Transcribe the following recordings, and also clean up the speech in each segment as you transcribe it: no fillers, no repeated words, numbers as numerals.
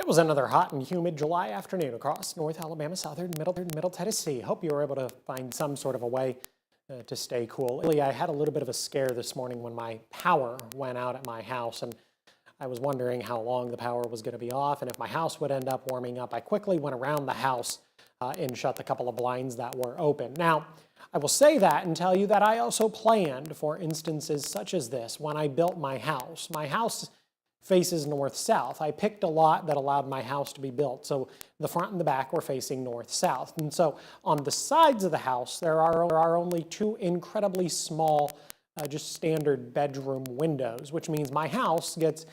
was another hot and humid July afternoon across North Alabama, southern, middle Tennessee. Hope you were able to find some sort of a way to stay cool. I had a little bit of a scare this morning when my power went out at my house, and I was wondering how long the power was going to be off and if my house would end up warming up. I quickly went around the house and shut the couple of blinds that were open. Now, I will say that and tell you that I also planned for instances such as this when I built my house. My house faces north-south. I picked a lot that allowed my house to be built. So the front and the back were facing north-south. And so on the sides of the house, there are only two incredibly small, just standard bedroom windows, which means my house gets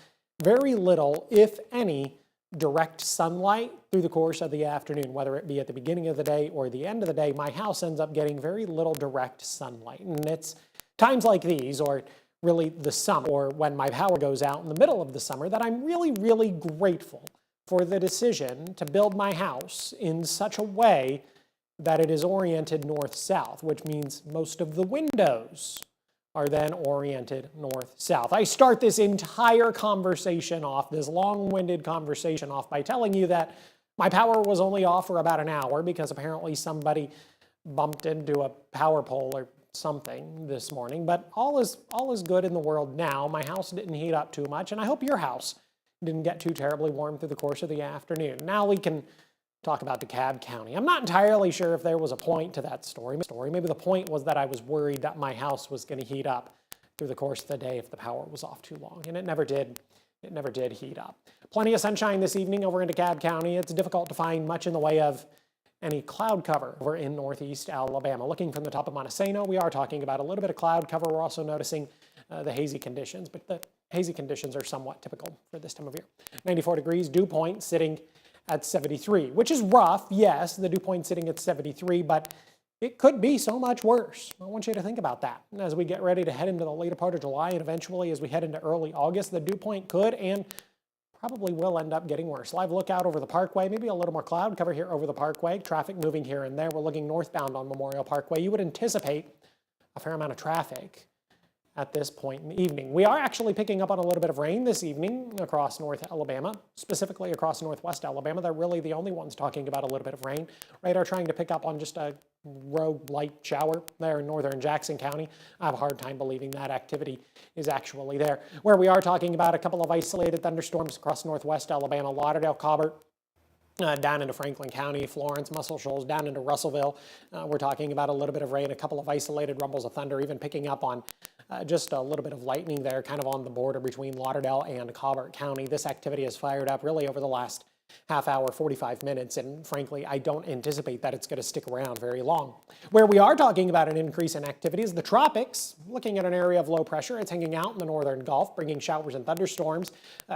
very little, if any, direct sunlight through the course of the afternoon, whether it be at the beginning of the day or the end of the day. My house ends up getting very little direct sunlight. And it's times like these, or really the summer, or when my power goes out in the middle of the summer, that I'm really grateful for the decision to build my house in such a way that it is oriented north-south, which means most of the windows are then oriented north-south. I start this entire conversation off, this long-winded conversation off, by telling you that my power was only off for about an hour because apparently somebody bumped into a power pole or something this morning, but all is good in the world now. My house didn't heat up too much, and I hope your house didn't get too terribly warm through the course of the afternoon. Now we can talk about DeKalb County. I'm not entirely sure if there was a point to that story. Maybe the point was that I was worried that my house was going to heat up through the course of the day if the power was off too long, and it never did. It never did heat up. Plenty of sunshine this evening over in DeKalb County. It's difficult to find much in the way of any cloud cover over in northeast Alabama. Looking from the top of Montesano, we are talking about a little bit of cloud cover. We're also noticing the hazy conditions, but the hazy conditions are somewhat typical for this time of year. 94 degrees, dew point sitting at 73, which is rough. Yes, the dew point sitting at 73, but it could be so much worse. I want you to think about that. As we get ready to head into the later part of July and eventually as we head into early August, the dew point could and probably will end up getting worse. Live look out over the Parkway, maybe a little more cloud cover here over the Parkway. Traffic moving here and there. We're looking northbound on Memorial Parkway. You would anticipate a fair amount of traffic at this point in the evening. We are actually picking up on a little bit of rain this evening across North Alabama, specifically across Northwest Alabama. They're really the only ones talking about a little bit of rain. Radar trying to pick up on just a rogue light shower there in northern Jackson County. I have a hard time believing that activity is actually there. Where we are talking about a couple of isolated thunderstorms across Northwest Alabama, Lauderdale, Cobbart, down into Franklin County, Florence, Muscle Shoals, down into Russellville. We're talking about a little bit of rain, a couple of isolated rumbles of thunder, even picking up on just a little bit of lightning there, kind of on the border between Lauderdale and Cobbart County. This activity has fired up really over the last half hour, 45 minutes, and frankly, I don't anticipate that it's going to stick around very long. Where we are talking about an increase in activity is the tropics. Looking at an area of low pressure, it's hanging out in the northern Gulf, bringing showers and thunderstorms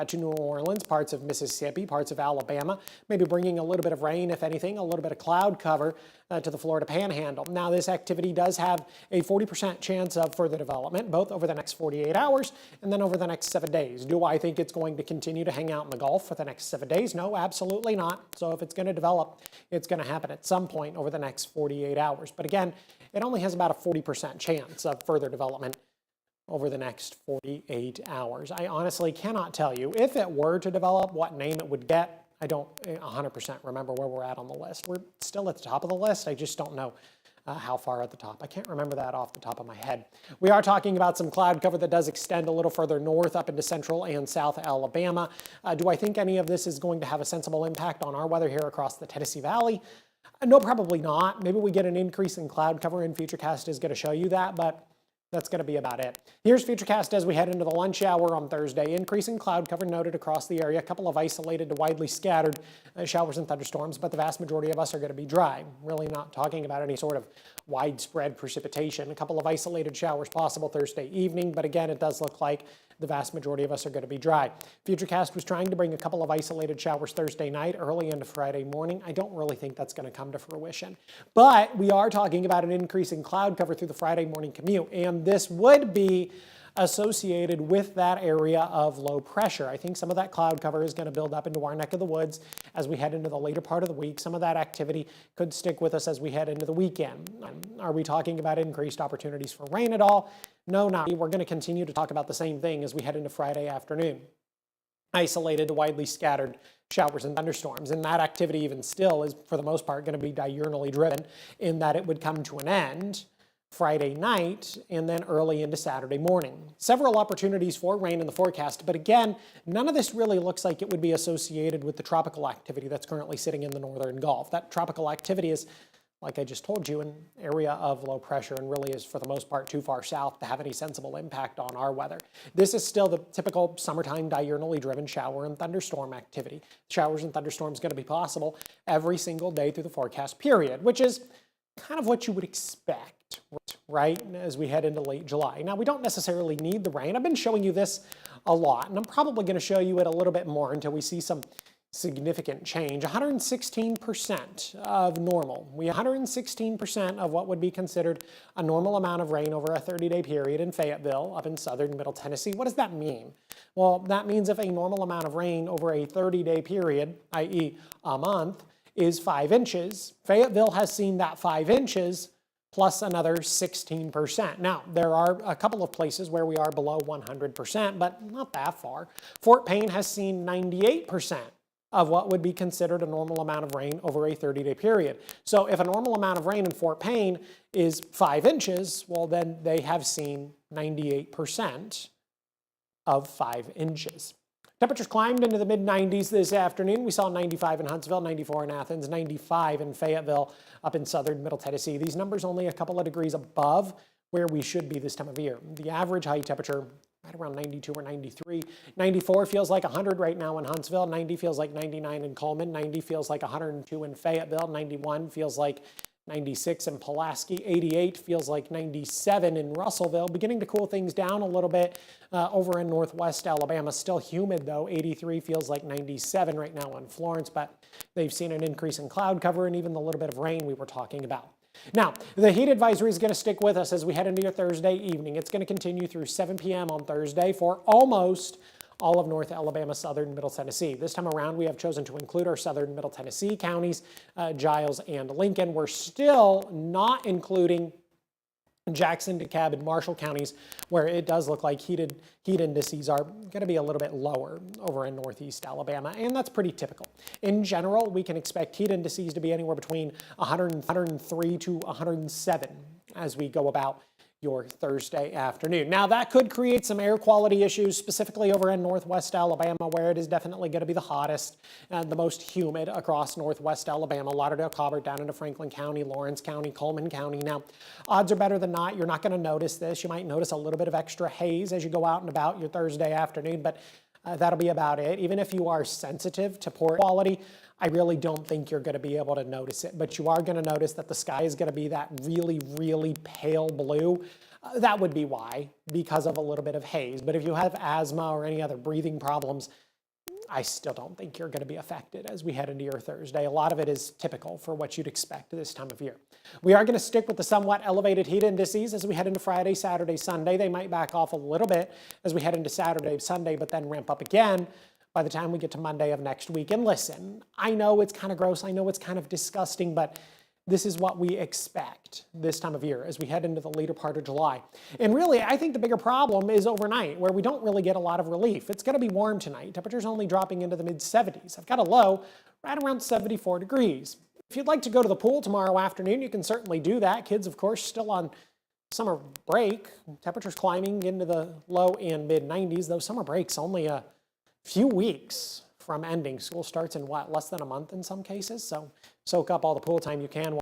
to New Orleans, parts of Mississippi, parts of Alabama, maybe bringing a little bit of rain, if anything, a little bit of cloud cover to the Florida Panhandle. Now, this activity does have a 40% chance of further development, both over the next 48 hours and then over the next 7 days. Do I think it's going to continue to hang out in the Gulf for the next 7 days? No, absolutely not. So if it's going to develop, it's going to happen at some point over the next 48 hours. But again, it only has about a 40% chance of further development over the next 48 hours. I honestly cannot tell you, if it were to develop, what name it would get. I don't 100% remember where we're at on the list. We're still at the top of the list. I just don't know how far at the top. I can't remember that off the top of my head. We are talking about some cloud cover that does extend a little further north up into central and south Alabama. Do I think any of this is going to have a sensible impact on our weather here across the Tennessee Valley? No, probably not. Maybe we get an increase in cloud cover, and Futurecast is going to show you that, but that's going to be about it. Here's Futurecast as we head into the lunch hour on Thursday. Increasing cloud cover noted across the area. A couple of isolated to widely scattered showers and thunderstorms, but the vast majority of us are going to be dry. Really not talking about any sort of widespread precipitation. A couple of isolated showers possible Thursday evening, but again, it does look like the vast majority of us are going to be dry. Futurecast was trying to bring a couple of isolated showers Thursday night, early into Friday morning. I don't really think that's going to come to fruition. But we are talking about an increase in cloud cover through the Friday morning commute, and this would be associated with that area of low pressure. I think some of that cloud cover is going to build up into our neck of the woods as we head into the later part of the week. Some of that activity could stick with us as we head into the weekend. Are we talking about increased opportunities for rain at all? No, not. We're going to continue to talk about the same thing as we head into Friday afternoon. isolated to widely scattered showers and thunderstorms. And that activity even still is, for the most part, going to be diurnally driven in that it would come to an end Friday night and then early into Saturday morning. Several opportunities for rain in the forecast, but again, none of this really looks like it would be associated with the tropical activity that's currently sitting in the northern Gulf. That tropical activity is, like I just told you, an area of low pressure and really is for the most part too far south to have any sensible impact on our weather. This is still the typical summertime diurnally driven shower and thunderstorm activity. Showers and thunderstorms going to be possible every single day through the forecast period, which is kind of what you would expect, right, as we head into late July. Now, we don't necessarily need the rain. I've been showing you this a lot, and I'm probably going to show you it a little bit more until we see some significant change. 116% of normal. 116% of what would be considered a normal amount of rain over a 30-day period in Fayetteville, up in southern Middle Tennessee. What does that mean? Well, that means if a normal amount of rain over a 30-day period, i.e. a month, is 5 inches, Fayetteville has seen that 5 inches plus another 16%. Now, there are a couple of places where we are below 100%, but not that far. Fort Payne has seen 98% of what would be considered a normal amount of rain over a 30-day period. So if a normal amount of rain in Fort Payne is 5 inches, well, then they have seen 98% of 5 inches. Temperatures climbed into the mid-90s this afternoon. We saw 95 in Huntsville, 94 in Athens, 95 in Fayetteville, up in southern Middle Tennessee. These numbers only a couple of degrees above where we should be this time of year. The average high temperature right around 92 or 93. 94 feels like 100 right now in Huntsville. 90 feels like 99 in Coleman. 90 feels like 102 in Fayetteville. 91 feels like 96 in Pulaski. 88 feels like 97 in Russellville. Beginning to cool things down a little bit over in northwest Alabama. Still humid though. 83 feels like 97 right now in Florence, but they've seen an increase in cloud cover and even the little bit of rain we were talking about. Now, the heat advisory is going to stick with us as we head into your Thursday evening. It's going to continue through 7 p.m. on Thursday for almost all of North Alabama, southern Middle Tennessee. This time around, we have chosen to include our southern Middle Tennessee counties, Giles and Lincoln. We're still not including Jackson, DeKalb, and Marshall counties, where it does look like heat indices are going to be a little bit lower over in northeast Alabama, and that's pretty typical. In general, we can expect heat indices to be anywhere between 103 to 107 as we go about your Thursday afternoon. Now, that could create some air quality issues, specifically over in northwest Alabama, where it is definitely going to be the hottest and the most humid across northwest Alabama. Lauderdale, Colbert, down into Franklin County, Lawrence County, Coleman County. Now, odds are better than not. You're not going to notice this. You might notice a little bit of extra haze as you go out and about your Thursday afternoon, but that'll be about it. Even if you are sensitive to poor quality, I really don't think you're going to be able to notice it, but you are going to notice that the sky is going to be that really, really pale blue. That would be why, because of a little bit of haze. But if you have asthma or any other breathing problems, I still don't think you're going to be affected as we head into your Thursday. A lot of it is typical for what you'd expect this time of year. We are going to stick with the somewhat elevated heat indices as we head into Friday, Saturday, Sunday. They might back off a little bit as we head into Saturday, Sunday, but then ramp up again by the time we get to Monday of next week. And listen, I know it's kind of gross, I know it's kind of disgusting, but this is what we expect this time of year as we head into the later part of July. And really, I think the bigger problem is overnight, where we don't really get a lot of relief. It's going to be warm tonight. Temperatures only dropping into the mid-70s. I've got a low right around 74 degrees. If you'd like to go to the pool tomorrow afternoon, you can certainly do that. Kids, of course, still on summer break. Temperatures climbing into the low and mid-90s, though summer break's only a few weeks from ending. School starts in what, less than a month in some cases? So soak up all the pool time you can